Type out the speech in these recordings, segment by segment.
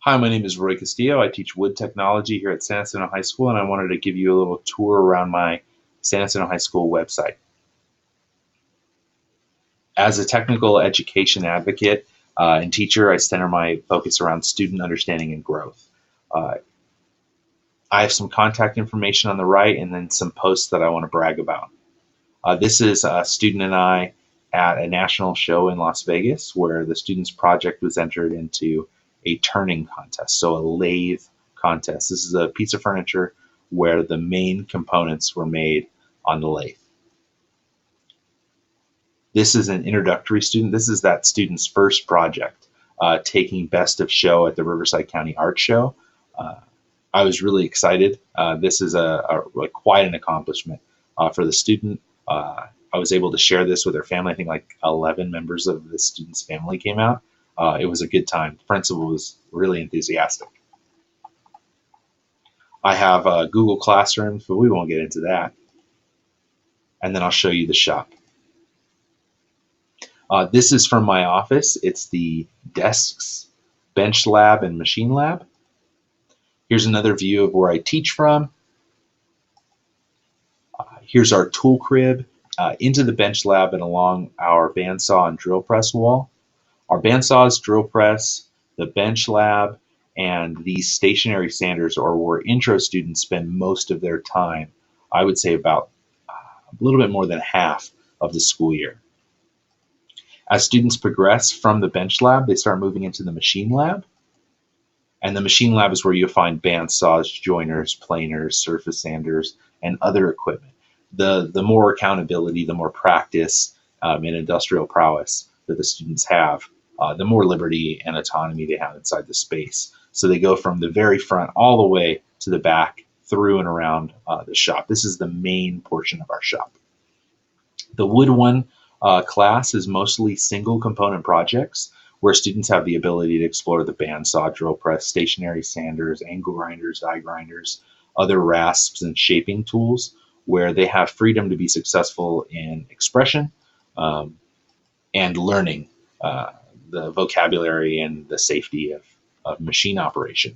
Hi, my name is Roy Castillo. I teach wood technology here at San Jacinto High School, and I wanted to give you a little tour around my San Jacinto High School website. As a technical education advocate and teacher, I center my focus around student understanding and growth. Uh, I have some contact information on the right and then some posts that I want to brag about. This is a student and I at a national show in Las Vegas where the student's project was entered into a turning contest, so a lathe contest. This is a piece of furniture where the main components were made on the lathe. This is an introductory student. This is that student's first project, taking best of show at the Riverside County Art Show. Uh, I was really excited. This is quite an accomplishment for the student. I was able to share this with her family. I think like 11 members of the student's family came out. It was a good time. The principal was really enthusiastic. I have Google Classrooms, but we won't get into that. And then I'll show you the shop. This is from my office. It's the desks, bench lab, and machine lab. Here's another view of where I teach from. Here's our tool crib into the bench lab and along our bandsaw and drill press wall. Our bandsaws, drill press, the bench lab, and these stationary sanders are where intro students spend most of their time. I would say about a little bit more than half of the school year. As students progress from the bench lab, they start moving into the machine lab. And the machine lab is where you'll find bandsaws, joiners, planers, surface sanders, and other equipment. The more accountability, the more practice and industrial prowess that the students have, the more liberty and autonomy they have inside the space. So they go from the very front all the way to the back, through and around the shop. This is the main portion of our shop. The Wood One class is mostly single component projects where students have the ability to explore the bandsaw, drill press, stationary sanders, angle grinders, die grinders, other rasps and shaping tools, where they have freedom to be successful in expression and learning the vocabulary and the safety of machine operation.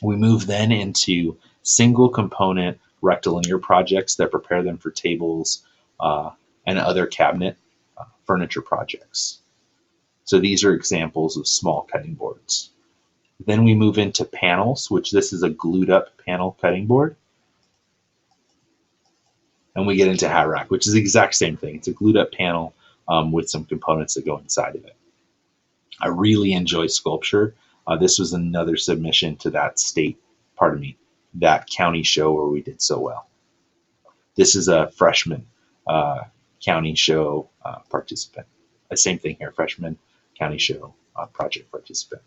We move then into single component rectilinear projects that prepare them for tables and other cabinet furniture projects. So these are examples of small cutting boards. Then we move into panels, which this is a glued up panel cutting board. And we get into hat rack, which is the exact same thing. It's a glued up panel with some components that go inside of it. I really enjoy sculpture. This was another submission to that that county show where we did so well. This is a freshman county show participant. The same thing here, freshman county show project participant.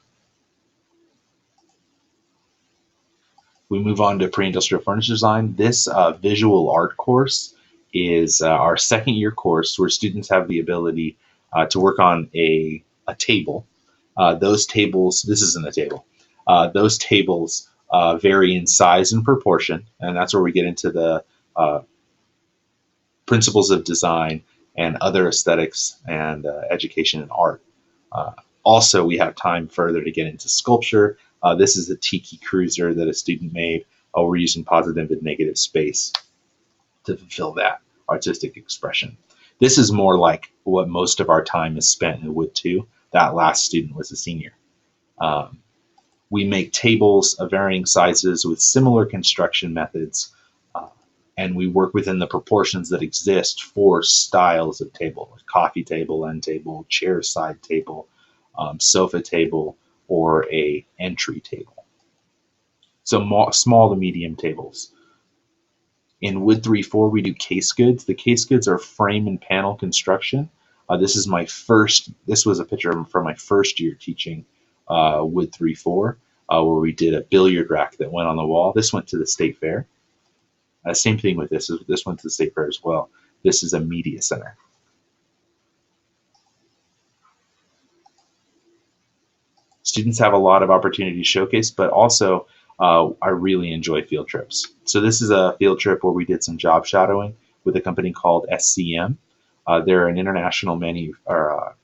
We move on to pre-industrial furniture design. This visual art course is our second year course where students have the ability to work on a table. Those tables, this isn't a table, those tables vary in size and proportion, and that's where we get into the principles of design and other aesthetics and education and art. Also, we have time further to get into sculpture. This is a tiki cruiser that a student made. We're using positive and negative space to fulfill that artistic expression. This is more like what most of our time is spent in Wood 2. That last student was a senior. We make tables of varying sizes with similar construction methods, and we work within the proportions that exist for styles of table: coffee table, end table, chair side table, sofa table, or a entry table. So small to medium tables. In Wood 3-4, we do case goods. The case goods are frame and panel construction. This was a picture from my first year teaching Wood 3-4, where we did a billiard rack that went on the wall. This went to the state fair. Same thing with this. This went to the state fair as well. This is a media center. Students have a lot of opportunity to showcase, but also I really enjoy field trips. So this is a field trip where we did some job shadowing with a company called SCM. They're an international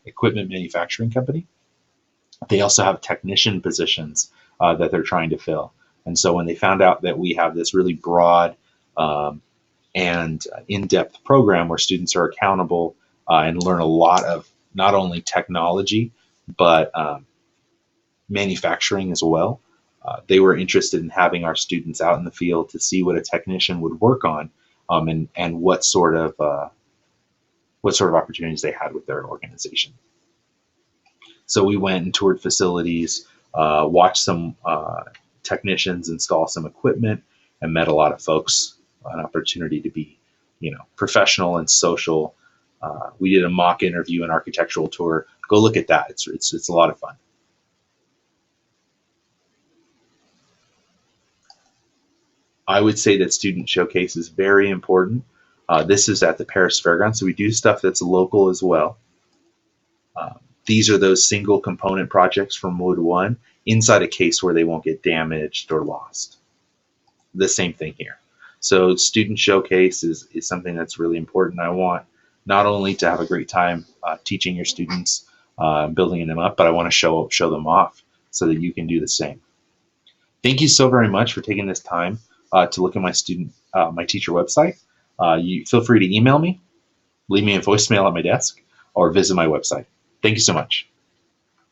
equipment manufacturing company. They also have technician positions that they're trying to fill. And so when they found out that we have this really broad um, and in-depth program where students are accountable and learn a lot of not only technology but manufacturing as well. They were interested in having our students out in the field to see what a technician would work on, and what sort of opportunities they had with their organization. So we went and toured facilities, watched some technicians install some equipment, and met a lot of folks. An opportunity to be, professional and social. We did a mock interview and architectural tour. Go look at that. It's a lot of fun. I would say that student showcase is very important. This is at the Paris Fairgrounds, so we do stuff that's local as well. Um, these are those single component projects from Wood One inside a case where they won't get damaged or lost. The same thing here. So student showcase is something that's really important. I want not only to have a great time teaching your students, building them up, but I want to show them off so that you can do the same. Thank you so very much for taking this time to look at my teacher website. You feel free to email me, leave me a voicemail at my desk, or visit my website. Thank you so much.